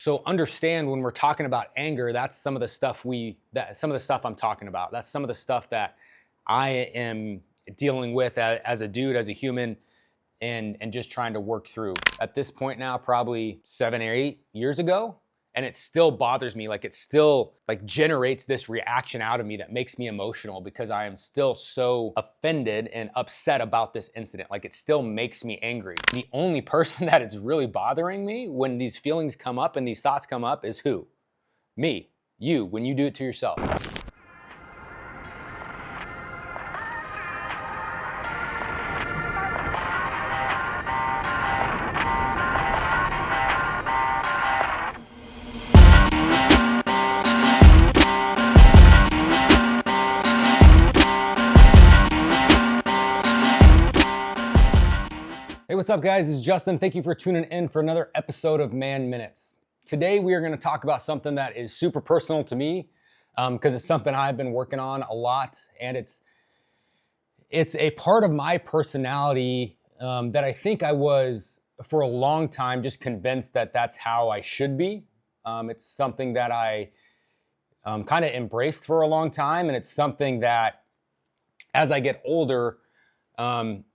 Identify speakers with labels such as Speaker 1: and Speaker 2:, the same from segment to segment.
Speaker 1: So understand when we're talking about anger, that's some of the stuff some of the stuff I'm talking about. That's some of the stuff that I am dealing with as a dude, as a human, and just trying to work through. At this point now, probably 7 or 8 years ago, and it still bothers me. Like, it still generates this reaction out of me that makes me emotional because I am still so offended and upset about this incident. Like, it still makes me angry. The only person that it's really bothering me when these feelings come up and these thoughts come up is who? Me, you, when you do it to yourself. Hey, what's up, guys? This is Justin. Thank you for tuning in for another episode of Man Minutes. Today, we are going to talk about something that is super personal to me because it's something I've been working on a lot, and it's a part of my personality that I think I was for a long time just convinced that that's how I should be. It's something that I kind of embraced for a long time, and it's something that as I get older,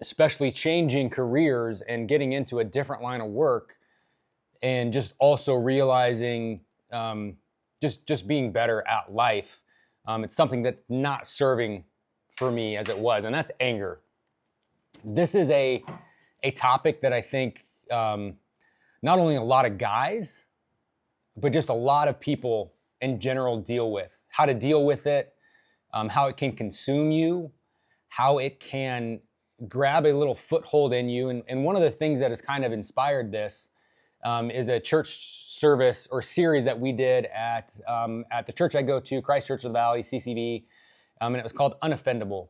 Speaker 1: especially changing careers and getting into a different line of work, and just also realizing just being better at life. It's something that's not serving for me as it was, and that's anger. This is a topic that I think not only a lot of guys, but just a lot of people in general deal with. How to deal with it, how it can consume you, how it can grab a little foothold in you. And one of the things that has kind of inspired this is a church service or series that we did at the church I go to, Christ Church of the Valley, CCV, and it was called Unoffendable.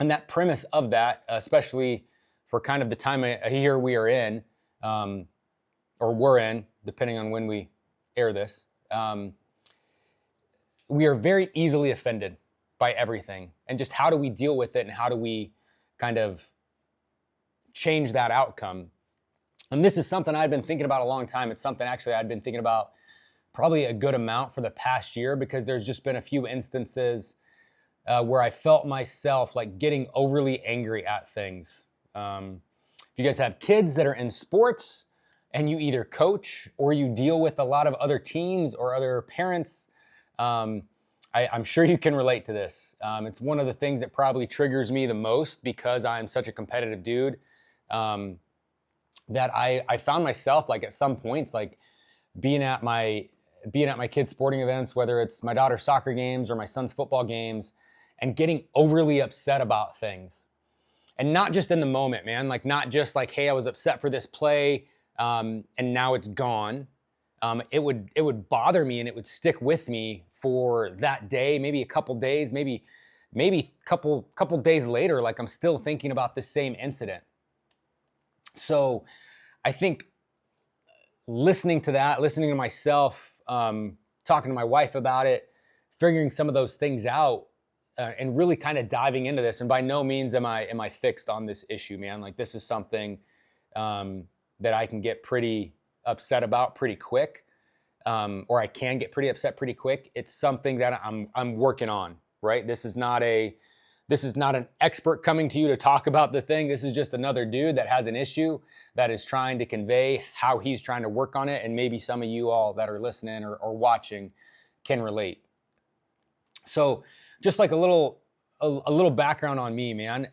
Speaker 1: And that premise of that, especially for kind of the time of year we are in, or we're in, depending on when we air this, we are very easily offended by everything. And just how do we deal with it, and how do we kind of change that outcome? And this is something I've been thinking about a long time. It's something actually I've been thinking about probably a good amount for the past year, because there's just been a few instances where I felt myself like getting overly angry at things. If you guys have kids that are in sports and you either coach or you deal with a lot of other teams or other parents, I'm sure you can relate to this. It's one of the things that probably triggers me the most because I'm such a competitive dude, that I found myself like at some points like being at my kids' sporting events, whether it's my daughter's soccer games or my son's football games, and getting overly upset about things. And not just in the moment, man. Like, not just like, hey, I was upset for this play and now it's gone. It would bother me and it would stick with me for that day, maybe a couple days, maybe couple days later, like I'm still thinking about the same incident. So I think listening to myself, talking to my wife about it, figuring some of those things out, and really kind of diving into this. And by no means am I fixed on this issue, man. Like, this is something that I can get pretty upset about pretty quick, or I can get pretty upset pretty quick. It's something that I'm working on, right? This is not an expert coming to you to talk about the thing. This is just another dude that has an issue that is trying to convey how he's trying to work on it. And maybe some of you all that are listening or watching can relate. So just like a little background on me, man.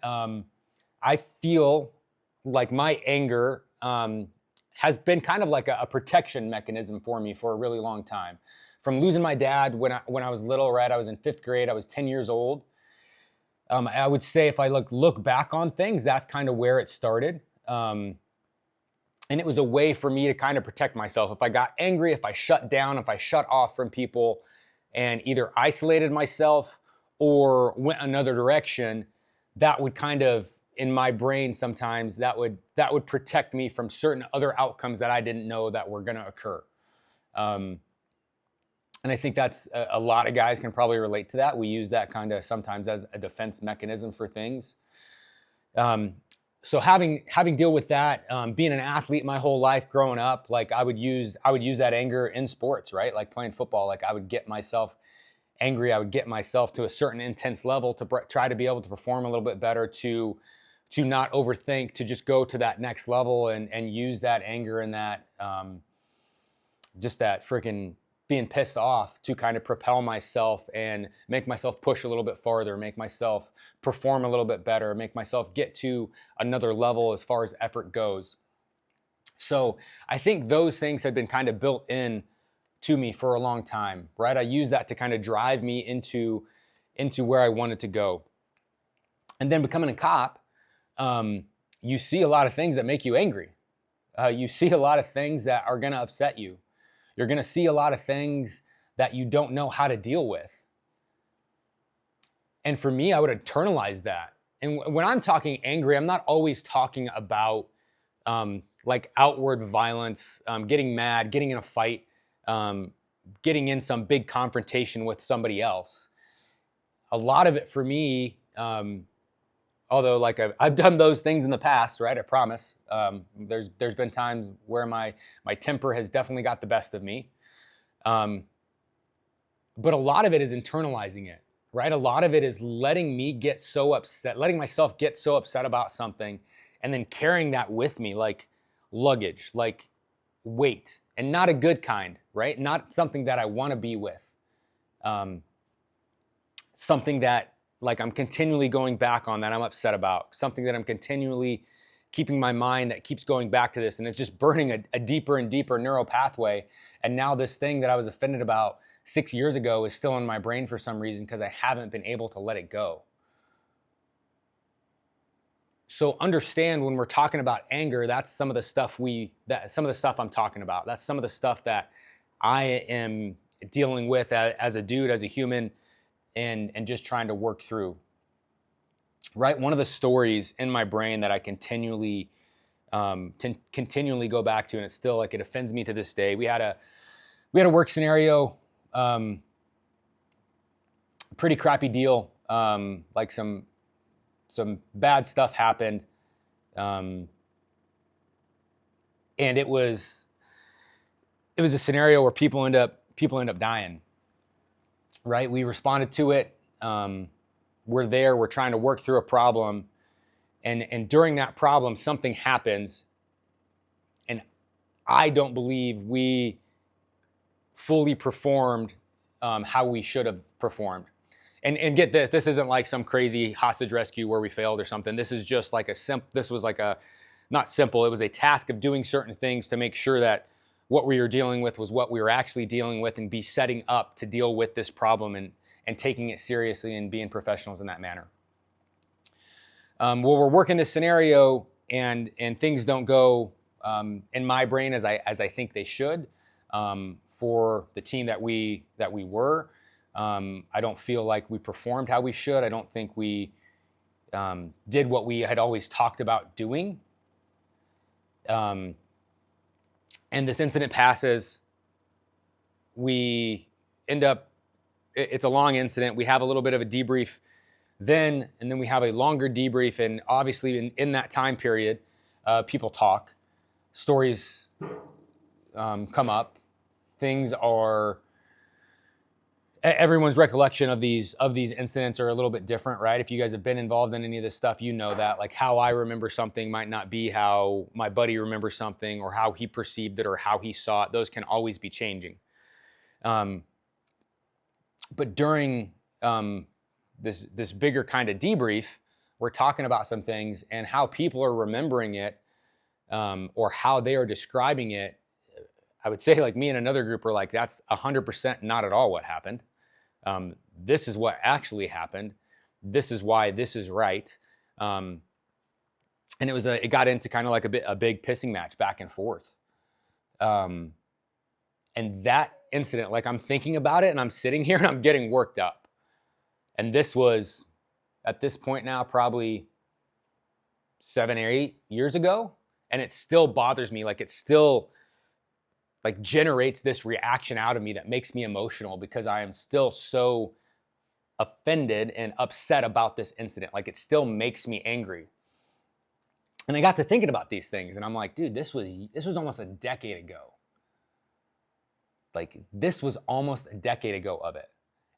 Speaker 1: I feel like my anger has been kind of like a protection mechanism for me for a really long time. From losing my dad when I was little, right? I was in 5th grade. I was 10 years old. I would say if I look back on things, that's kind of where it started. And it was a way for me to kind of protect myself. If I got angry, if I shut down, if I shut off from people and either isolated myself or went another direction, that would kind of, in my brain sometimes, that would protect me from certain other outcomes that I didn't know that were going to occur. And I think that's a lot of guys can probably relate to that. We use that kind of sometimes as a defense mechanism for things. So having deal with that, being an athlete my whole life growing up, like I would use that anger in sports, right? Like playing football, like I would get myself angry. I would get myself to a certain intense level to try to be able to perform a little bit better, to not overthink, to just go to that next level and use that anger and that just that freaking being pissed off to kind of propel myself and make myself push a little bit farther, make myself perform a little bit better, make myself get to another level as far as effort goes. So I think those things have been kind of built in to me for a long time, right? I use that to kind of drive me into where I wanted to go. And then becoming a cop, you see a lot of things that make you angry. You see a lot of things that are going to upset you. You're going to see a lot of things that you don't know how to deal with. And for me, I would internalize that. And when I'm talking angry, I'm not always talking about like outward violence, getting mad, getting in a fight, getting in some big confrontation with somebody else. A lot of it for me, although like I've done those things in the past, right? I promise. There's been times where my temper has definitely got the best of me. But a lot of it is internalizing it, right? A lot of it is letting myself get so upset about something and then carrying that with me like luggage, like weight, and not a good kind, right? Not something that I want to be with. Something that like I'm continually going back on that I'm upset about, something that I'm continually keeping my mind that keeps going back to this, and it's just burning a deeper and deeper neural pathway. And now this thing that I was offended about 6 years ago is still in my brain for some reason because I haven't been able to let it go. So understand when we're talking about anger, that's some of the stuff I'm talking about. That's some of the stuff that I am dealing with as a dude, as a human, and just trying to work through, right? One of the stories in my brain that I continually go back to, and it's still like it offends me to this day. We had a work scenario, pretty crappy deal. Like some bad stuff happened, and it was a scenario where people end up dying. Right? We responded to it. We're there. We're trying to work through a problem. And during that problem, something happens. And I don't believe we fully performed how we should have performed. And get this isn't like some crazy hostage rescue where we failed or something. This is just like not simple. It was a task of doing certain things to make sure that what we were dealing with was what we were actually dealing with, and be setting up to deal with this problem and taking it seriously and being professionals in that manner. Well, we're working this scenario and things don't go in my brain as I think they should for the team that we were. I don't feel like we performed how we should. I don't think we did what we had always talked about doing. And this incident passes. We end up, it's a long incident. We have a little bit of a debrief then, and then we have a longer debrief. And obviously in that time period, people talk, stories come up, things are, everyone's recollection of these incidents are a little bit different, right? If you guys have been involved in any of this stuff, you know that. Like how I remember something might not be how my buddy remembers something, or how he perceived it, or how he saw it. Those can always be changing. But during this bigger kind of debrief, we're talking about some things and how people are remembering it, or how they are describing it. I would say like me and another group were like, that's 100% not at all what happened. This is what actually happened. This is why this is right. And it got into kind of like a big pissing match back and forth. And that incident, like I'm thinking about it and I'm sitting here and I'm getting worked up. And this was at this point now, probably 7 or 8 years ago. And it still bothers me. Like it still like generates this reaction out of me that makes me emotional, because I am still so offended and upset about this incident. Like it still makes me angry. And I got to thinking about these things, and I'm like, dude, this was almost a decade ago. Like, this was almost a decade ago of it,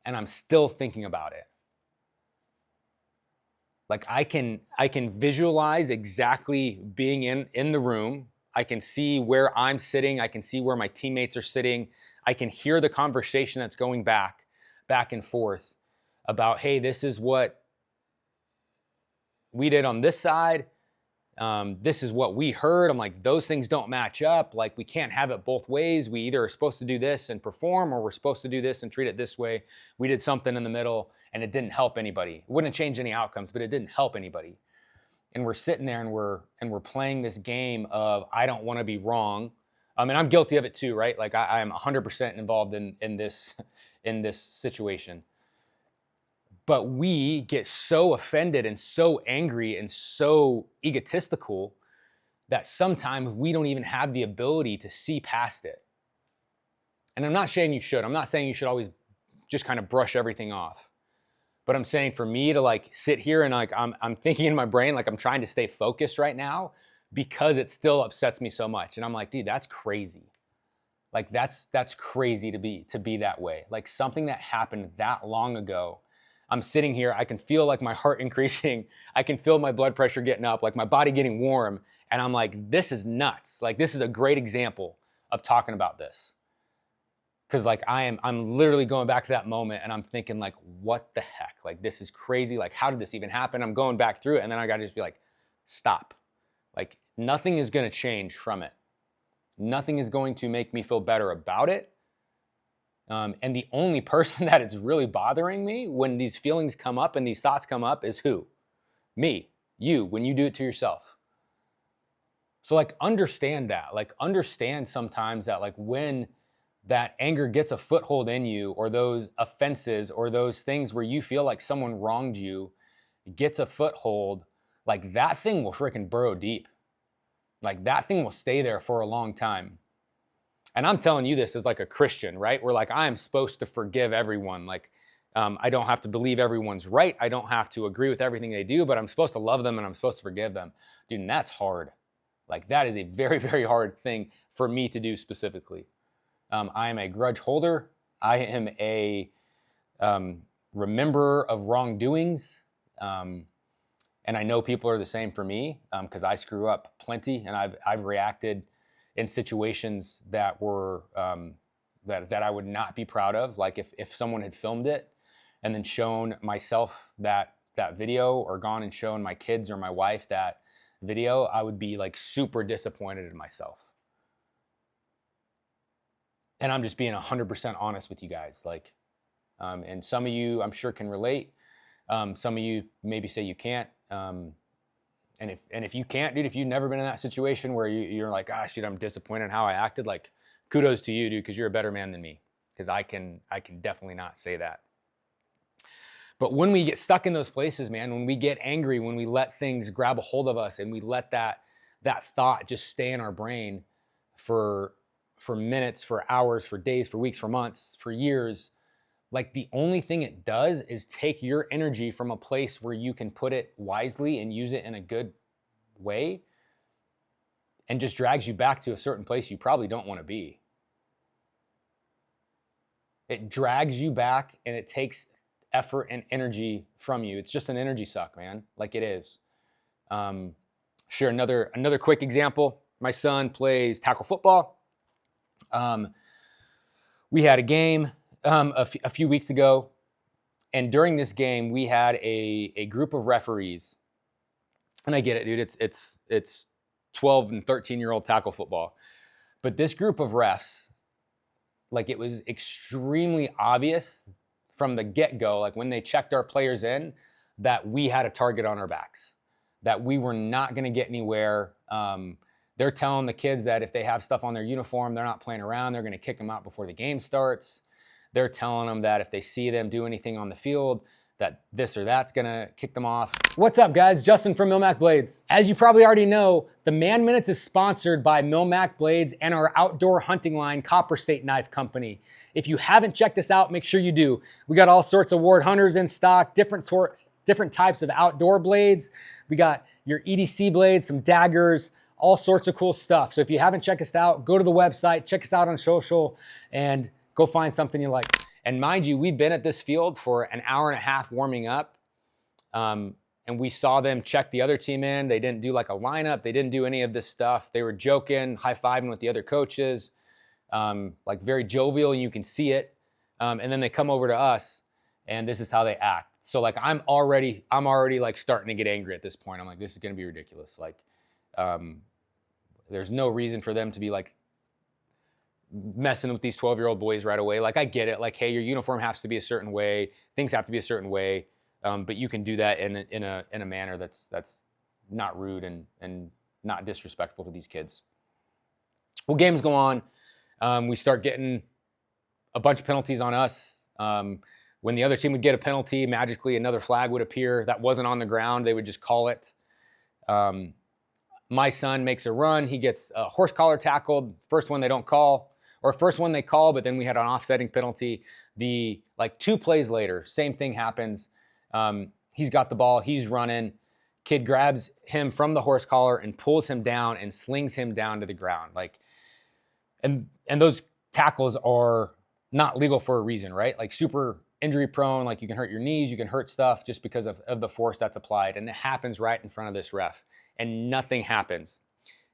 Speaker 1: and I'm still thinking about it. Like, I can visualize exactly being in the room. I can see where I'm sitting. I can see where my teammates are sitting. I can hear the conversation that's going back and forth about, hey, this is what we did on this side. This is what we heard. I'm like, those things don't match up. Like, we can't have it both ways. We either are supposed to do this and perform, or we're supposed to do this and treat it this way. We did something in the middle, and it didn't help anybody. It wouldn't change any outcomes, but it didn't help anybody. And we're sitting there and we're playing this game of, I don't want to be wrong. And I'm guilty of it too, right? Like, I am 100% involved in this situation. But we get so offended and so angry and so egotistical that sometimes we don't even have the ability to see past it. And I'm not saying you should. I'm not saying you should always just kind of brush everything off. But I'm saying, for me to like sit here and like I'm thinking in my brain, like I'm trying to stay focused right now because it still upsets me so much. And I'm like, dude, that's crazy. Like, that's crazy to be that way. Like, something that happened that long ago. I'm sitting here, I can feel like my heart increasing. I can feel my blood pressure getting up, like my body getting warm. And I'm like, this is nuts. Like, this is a great example of talking about this. Cause like I'm literally going back to that moment and I'm thinking like, what the heck? Like, this is crazy. Like, how did this even happen? I'm going back through it, and then I gotta just be like, stop. Like, nothing is gonna change from it. Nothing is going to make me feel better about it. And the only person that it's really bothering me when these feelings come up and these thoughts come up is who? Me, you, when you do it to yourself. So like, understand that. Like, understand sometimes that like when that anger gets a foothold in you, or those offenses or those things where you feel like someone wronged you gets a foothold, like that thing will freaking burrow deep. Like, that thing will stay there for a long time. And I'm telling you this as like a Christian, right? Where like, I am supposed to forgive everyone. Like, I don't have to believe everyone's right. I don't have to agree with everything they do, but I'm supposed to love them and I'm supposed to forgive them. Dude, and that's hard. Like, that is a very, very hard thing for me to do specifically. I am a grudge holder. I am a rememberer of wrongdoings. And I know people are the same for me, because I screw up plenty, and I've reacted in situations that were that I would not be proud of. Like, if someone had filmed it and then shown myself that video, or gone and shown my kids or my wife that video, I would be like super disappointed in myself. And I'm just being 100% honest with you guys. Like, and some of you I'm sure can relate. Some of you maybe say you can't. And if you can't, dude, if you've never been in that situation where you're like, gosh, dude, I'm disappointed in how I acted, like, kudos to you, dude, because you're a better man than me. Because I can definitely not say that. But when we get stuck in those places, man, when we get angry, when we let things grab a hold of us and we let that thought just stay in our brain for minutes, for hours, for days, for weeks, for months, for years, like, the only thing it does is take your energy from a place where you can put it wisely and use it in a good way, and just drags you back to a certain place you probably don't want to be. It drags you back and it takes effort and energy from you. It's just an energy suck, man. Like, it is. Sure, another quick example. My son plays tackle football. We had a game a few weeks ago, and during this game we had a group of referees, and I get it, dude, it's 12 and 13-year-old tackle football, but this group of refs, like, it was extremely obvious from the get-go, like when they checked our players in, that we had a target on our backs, that we were not going to get anywhere. They're telling the kids that if they have stuff on their uniform, they're not playing around, they're going to kick them out before the game starts. They're telling them that if they see them do anything on the field, that this or that's gonna kick them off. What's up, guys? Justin from Milmac Blades. As you probably already know, the Man Minutes is sponsored by Milmac Blades and our outdoor hunting line, Copper State Knife Company. If you haven't checked us out, make sure you do. We got all sorts of ward hunters in stock, different types of outdoor blades. We got your EDC blades, some daggers, all sorts of cool stuff. So if you haven't checked us out, go to the website, check us out on social, and go find something you like. And mind you, we've been at this field for an hour and a half warming up. And we saw them check the other team in. They didn't do like a lineup. They didn't do any of this stuff. They were joking, high-fiving with the other coaches, like very jovial, and you can see it. And then they come over to us, and this is how they act. So like I'm already like starting to get angry at this point. I'm like, this is gonna be ridiculous. Like, there's no reason for them to be like messing with these 12-year-old boys right away. Like, I get it. Like, hey, your uniform has to be a certain way. Things have to be a certain way. But you can do that in a manner that's not rude and not disrespectful to these kids. Well, games go on. We start getting a bunch of penalties on us. When the other team would get a penalty, magically another flag would appear that wasn't on the ground. They would just call it. My son makes a run. He gets a horse collar tackled. First one they don't call. Or first one they call, but then we had an offsetting penalty. Like 2 plays later, same thing happens. He's got the ball, he's running. Kid grabs him from the horse collar and pulls him down and slings him down to the ground. Like, and those tackles are not legal for a reason, right? Like super injury prone, like you can hurt your knees, you can hurt stuff just because of the force that's applied. And it happens right in front of this ref and nothing happens.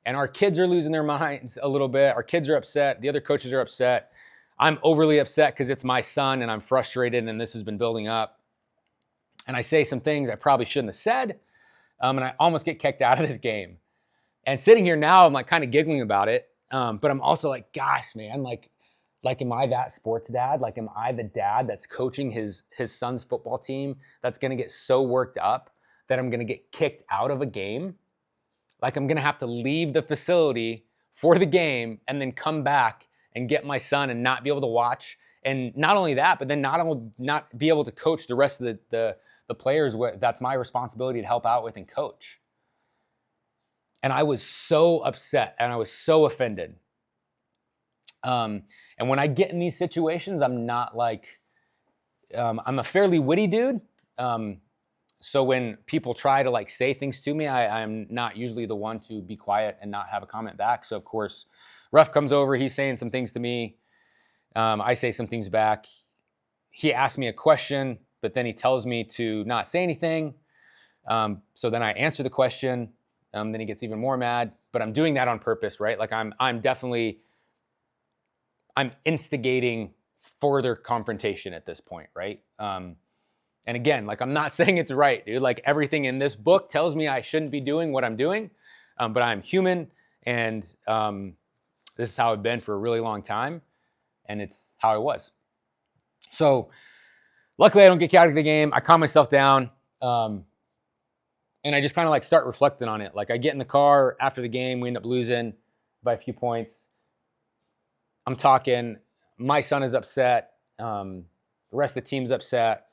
Speaker 1: And our kids are losing their minds a little bit. Our kids are upset. The other coaches are upset. I'm overly upset because it's my son and I'm frustrated and this has been building up. And I say some things I probably shouldn't have said. And I almost get kicked out of this game. And sitting here now, I'm like kind of giggling about it. But I'm also like, gosh, man, like, am I that sports dad? Like, am I the dad that's coaching his son's football team that's going to get so worked up that I'm going to get kicked out of a game? Like, I'm gonna have to leave the facility for the game and then come back and get my son and not be able to watch. And not only that, but then not be able to coach the rest of the players. That's my responsibility to help out with and coach. And I was so upset and I was so offended. And when I get in these situations, I'm not like, I'm a fairly witty dude. So when people try to like say things to me, I'm not usually the one to be quiet and not have a comment back. So of course, ref comes over, he's saying some things to me. I say some things back. He asks me a question, but then he tells me to not say anything. So then I answer the question. Then he gets even more mad, but I'm doing that on purpose, right? Like I'm instigating further confrontation at this point, right? And again, like I'm not saying it's right, dude. Like everything in this book tells me I shouldn't be doing what I'm doing, but I'm human, and this is how I've been for a really long time, and it's how I was. So luckily I don't get kicked out of the game. I calm myself down, and I just kind of like start reflecting on it. Like I get in the car after the game, we end up losing by a few points. I'm talking, my son is upset, the rest of the team's upset.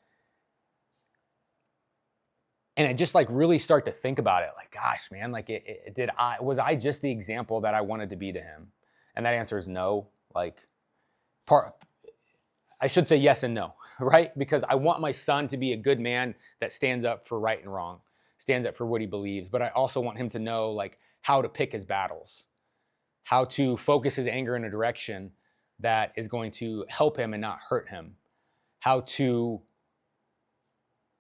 Speaker 1: And I just like really start to think about it. Like, gosh, man, like was I just the example that I wanted to be to him? And that answer is no. Like, I should say yes and no, right? Because I want my son to be a good man that stands up for right and wrong, stands up for what he believes. But I also want him to know like how to pick his battles, how to focus his anger in a direction that is going to help him and not hurt him, how to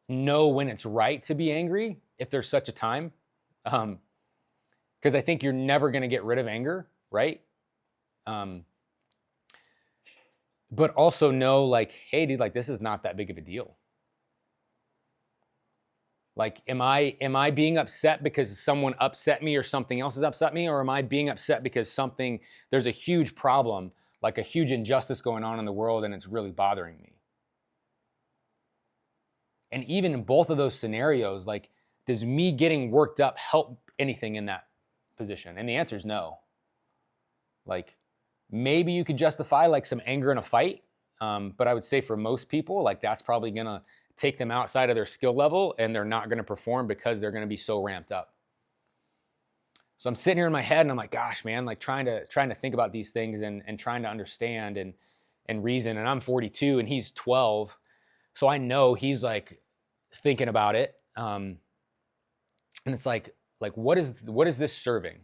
Speaker 1: know when it's right to be angry, if there's such a time. Because I think you're never going to get rid of anger, right? But also know like, hey, dude, like this is not that big of a deal. Like, am I being upset because someone upset me or something else has upset me? Or am I being upset because there's a huge problem, like a huge injustice going on in the world and it's really bothering me? And even in both of those scenarios, like, does me getting worked up help anything in that position? And the answer is no. Like, maybe you could justify like some anger in a fight, but I would say for most people, like that's probably gonna take them outside of their skill level, and they're not going to perform because they're going to be so ramped up. So I'm sitting here in my head and I'm like, gosh, man, like trying to think about these things and trying to understand and reason. And I'm 42 and he's 12. So I know he's like thinking about it. And it's like what is this serving?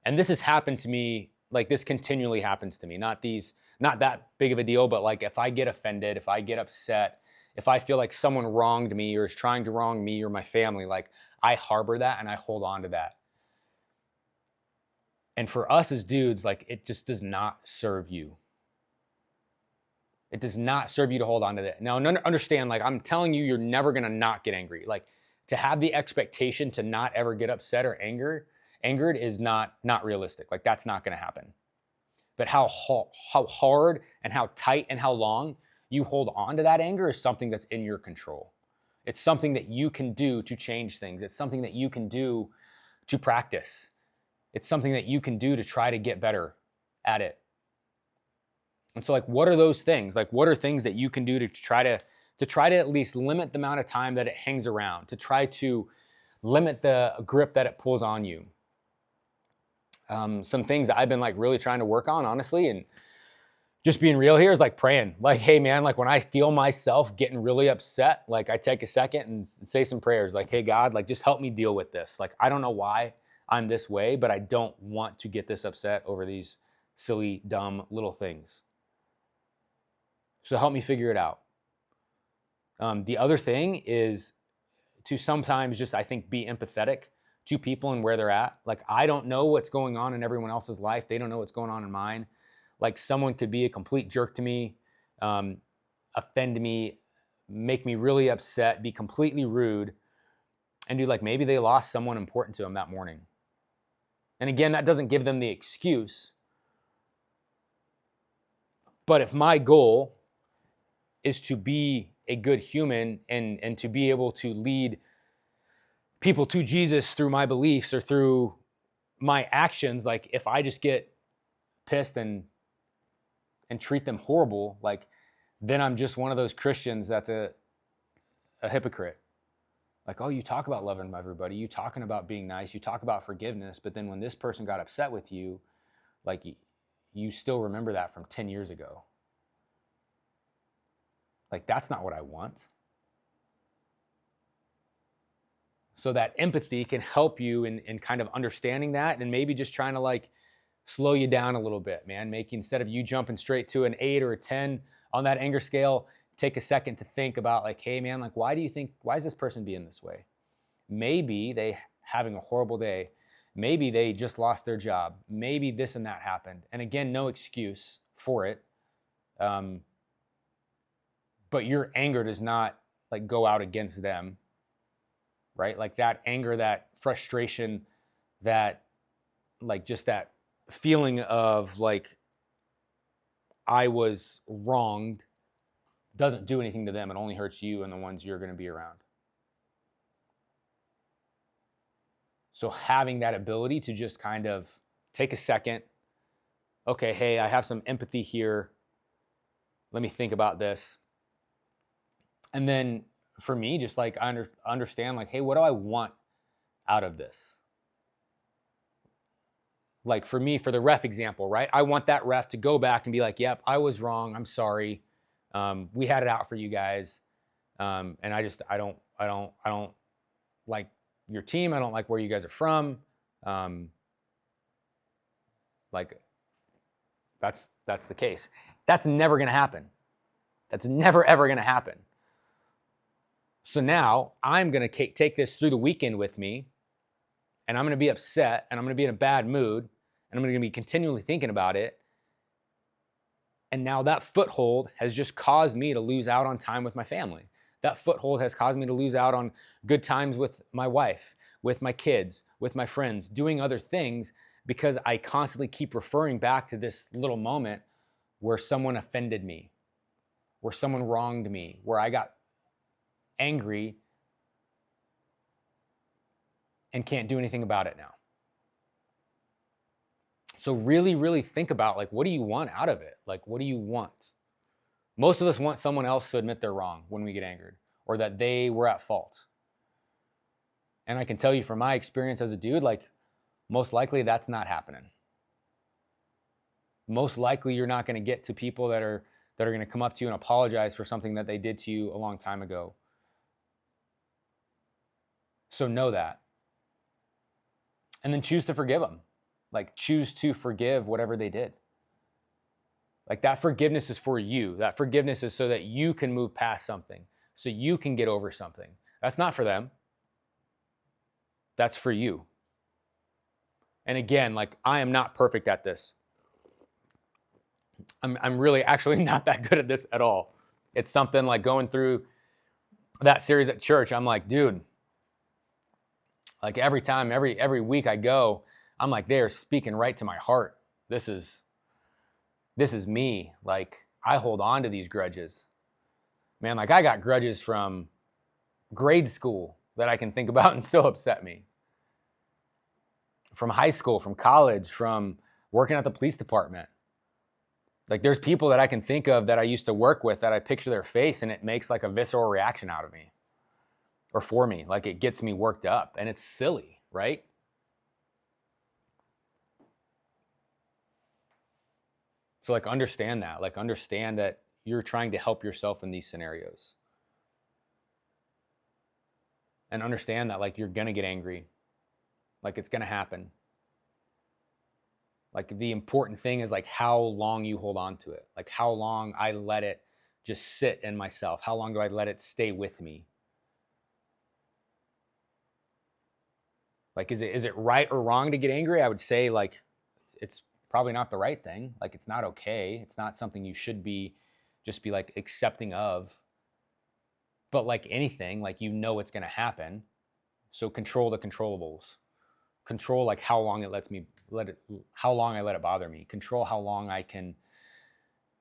Speaker 1: And this has happened to me, like this continually happens to me. Not that big of a deal, but like if I get offended, if I get upset, if I feel like someone wronged me or is trying to wrong me or my family, like I harbor that and I hold on to that. And for us as dudes, like it just does not serve you. It does not serve you to hold on to that. Now, understand, like I'm telling you, you're never gonna not get angry. Like to have the expectation to not ever get upset or angered is not realistic. Like that's not gonna happen. But how hard and how tight and how long you hold on to that anger is something that's in your control. It's something that you can do to change things. It's something that you can do to practice. It's something that you can do to try to get better at it. And so like, what are those things? Like, what are things that you can do to try to at least limit the amount of time that it hangs around, to try to limit the grip that it pulls on you? Some things I've been like really trying to work on, honestly, and just being real here is like praying. Like, hey man, like when I feel myself getting really upset, like I take a second and say some prayers. Like, hey God, like just help me deal with this. Like, I don't know why I'm this way, but I don't want to get this upset over these silly, dumb little things. So help me figure it out. The other thing is to sometimes just, I think, be empathetic to people and where they're at. Like, I don't know what's going on in everyone else's life. They don't know what's going on in mine. Like someone could be a complete jerk to me, offend me, make me really upset, be completely rude, and do like maybe they lost someone important to them that morning. And again, that doesn't give them the excuse. But if my goal is to be a good human and to be able to lead people to Jesus through my beliefs or through my actions, like if I just get pissed and treat them horrible, like then I'm just one of those Christians that's a hypocrite. Like, oh, you talk about loving everybody, you talking about being nice, you talk about forgiveness, but then when this person got upset with you, like you still remember that from 10 years ago. Like, that's not what I want. So that empathy can help you in kind of understanding that and maybe just trying to like slow you down a little bit, man. Making, instead of you jumping straight to an 8 or a 10 on that anger scale, take a second to think about like, hey man, like why is this person being this way? Maybe they having a horrible day. Maybe they just lost their job. Maybe this and that happened. And again, no excuse for it. But your anger does not like go out against them, right? Like that anger, that frustration, that like just that feeling of like I was wronged doesn't do anything to them. It only hurts you and the ones you're going to be around. So having that ability to just kind of take a second, okay, hey, I have some empathy here. Let me think about this. And then for me, just like I understand like, hey, what do I want out of this? Like for me, for the ref example, right? I want that ref to go back and be like, yep, I was wrong. I'm sorry. We had it out for you guys. And I don't like your team. I don't like where you guys are from. Like that's the case. That's never going to happen. That's never, ever going to happen. So now I'm going to take this through the weekend with me, and I'm going to be upset, and I'm going to be in a bad mood, and I'm going to be continually thinking about it. And now that foothold has just caused me to lose out on time with my family. That foothold has caused me to lose out on good times with my wife, with my kids, with my friends, doing other things because I constantly keep referring back to this little moment where someone offended me, where someone wronged me, where I got angry and can't do anything about it now. So really, really think about like, what do you want out of it? Like, what do you want? Most of us want someone else to admit they're wrong when we get angered. or that they were at fault. And I can tell you from my experience as a dude, like most likely that's not happening. Most likely you're not going to get to people that are going to come up to you and apologize for something that they did to you a long time ago. So know that. And then choose to forgive them. Like choose to forgive whatever they did. Like that forgiveness is for you. That forgiveness is so that you can move past something, so you can get over something. That's not for them. That's for you. And again, like I am not perfect at this. I'm really actually not that good at this at all. It's something like going through that series at church. I'm like, dude, like every time, every week I go, I'm like, they are speaking right to my heart. This is me. Like I hold on to these grudges. Man, like I got grudges from grade school that I can think about and still upset me. From high school, from college, from working at the police department. Like there's people that I can think of that I used to work with that I picture their face and it makes like a visceral reaction out of me or for me. Like it gets me worked up and it's silly, right? So like understand that. Like understand that you're trying to help yourself in these scenarios. And understand that like you're going to get angry. Like it's going to happen. Like the important thing is like how long you hold on to it. Like how long I let it just sit in myself. How long do I let it stay with me? Like is it right or wrong to get angry? I would say like it's probably not the right thing. Like it's not okay. It's not something you should be just be like accepting of. But like anything, like you know it's going to happen. So control the controllables. Control like how long how long I let it bother me. Control how long I can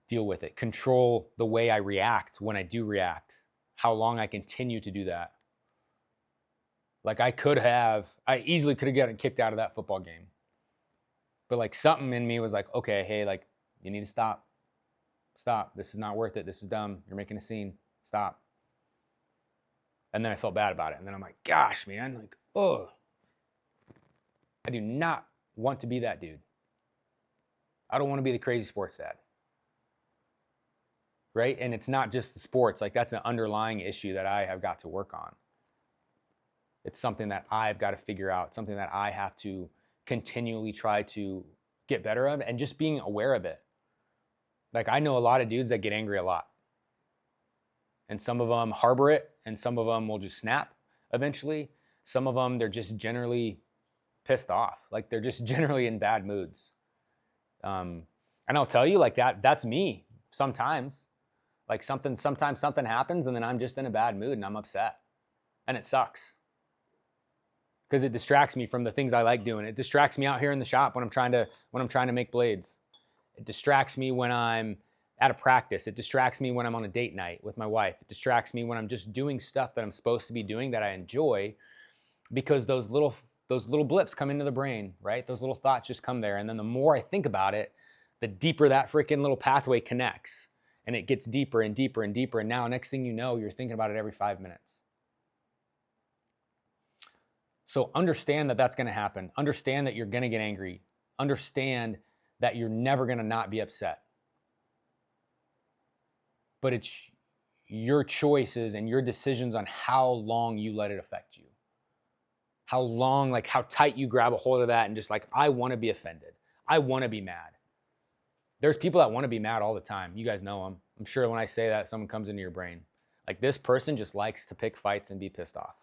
Speaker 1: deal with it. Control the way I react when I do react. How long I continue to do that. Like I easily could have gotten kicked out of that football game. But like something in me was like, okay, hey, like you need to stop. Stop. This is not worth it. This is dumb. You're making a scene. Stop. And then I felt bad about it. And then I'm like, gosh, man, like, oh. I do not want to be that dude. I don't want to be the crazy sports dad. Right? And it's not just the sports. Like that's an underlying issue that I have got to work on. It's something that I've got to figure out, something that I have to continually try to get better at and just being aware of it. Like I know a lot of dudes that get angry a lot. And some of them harbor it and some of them will just snap eventually. Some of them, they're just generally pissed off. Like they're just generally in bad moods. And I'll tell you like that's me sometimes. Like sometimes something happens and then I'm just in a bad mood and I'm upset. And it sucks. Because it distracts me from the things I like doing. It distracts me out here in the shop when I'm trying to make blades. It distracts me when I'm at a practice. It distracts me when I'm on a date night with my wife. It distracts me when I'm just doing stuff that I'm supposed to be doing that I enjoy, because those little blips come into the brain, right? Those little thoughts just come there. And then the more I think about it, the deeper that freaking little pathway connects. And it gets deeper and deeper and deeper. And now next thing you know, you're thinking about it every 5 minutes. So understand that that's going to happen. Understand that you're going to get angry. Understand that you're never going to not be upset. But it's your choices and your decisions on how long you let it affect you. How long, like how tight you grab a hold of that and just like, I want to be offended. I want to be mad. There's people that want to be mad all the time. You guys know them. I'm sure when I say that, someone comes into your brain. Like this person just likes to pick fights and be pissed off.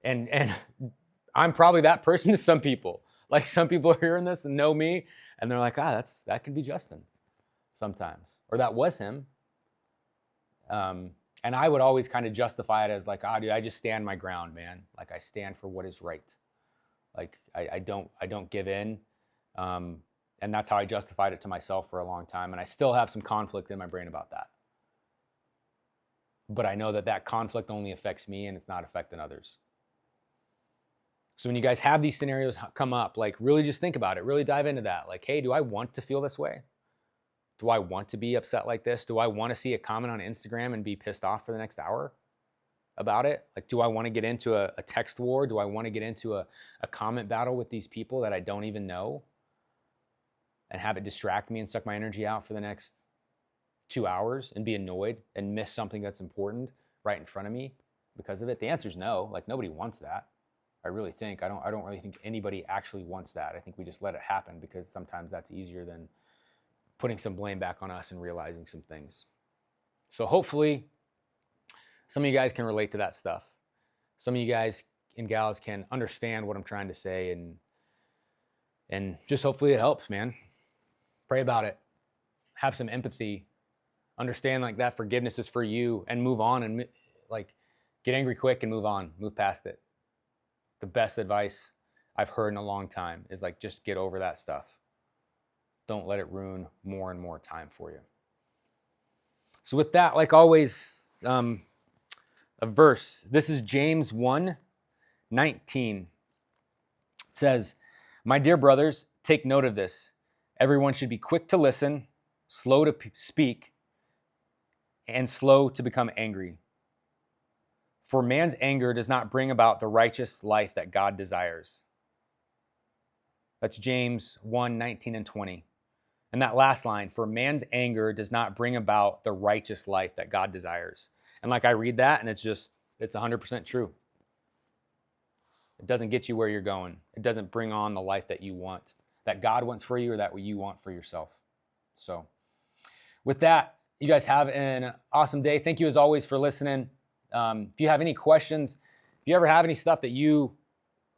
Speaker 1: And I'm probably that person to some people. Like some people are hearing this and know me and they're like, that could be Justin sometimes. Or that was him. And I would always kind of justify it as like, dude, I just stand my ground, man. Like I stand for what is right. Like I don't give in. And that's how I justified it to myself for a long time. And I still have some conflict in my brain about that. But I know that conflict only affects me and it's not affecting others. So when you guys have these scenarios come up, like really just think about it, really dive into that. Like, hey, do I want to feel this way? Do I want to be upset like this? Do I want to see a comment on Instagram and be pissed off for the next hour about it? Like, do I want to get into a text war? Do I want to get into a comment battle with these people that I don't even know and have it distract me and suck my energy out for the next 2 hours and be annoyed and miss something that's important right in front of me because of it? The answer is no. Like, nobody wants that. I really think. I don't really think anybody actually wants that. I think we just let it happen because sometimes that's easier than putting some blame back on us and realizing some things. So hopefully some of you guys can relate to that stuff. Some of you guys and gals can understand what I'm trying to say, and just hopefully it helps, man. Pray about it. Have some empathy. Understand like that forgiveness is for you, and move on, and like get angry quick and move on. Move past it. The best advice I've heard in a long time is like, just get over that stuff. Don't let it ruin more and more time for you. So with that, like always, a verse. This is James 1:19. It says, "My dear brothers, take note of this. Everyone should be quick to listen, slow to speak, and slow to become angry. For man's anger does not bring about the righteous life that God desires." That's James 1:19 and 20. And that last line, for man's anger does not bring about the righteous life that God desires. And like I read that and it's 100% true. It doesn't get you where you're going. It doesn't bring on the life that you want, that God wants for you or that you want for yourself. So with that, you guys have an awesome day. Thank you as always for listening. If you have any questions, if you ever have any stuff that you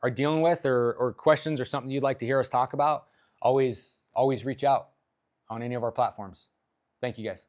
Speaker 1: are dealing with or questions or something you'd like to hear us talk about, always reach out on any of our platforms. Thank you guys.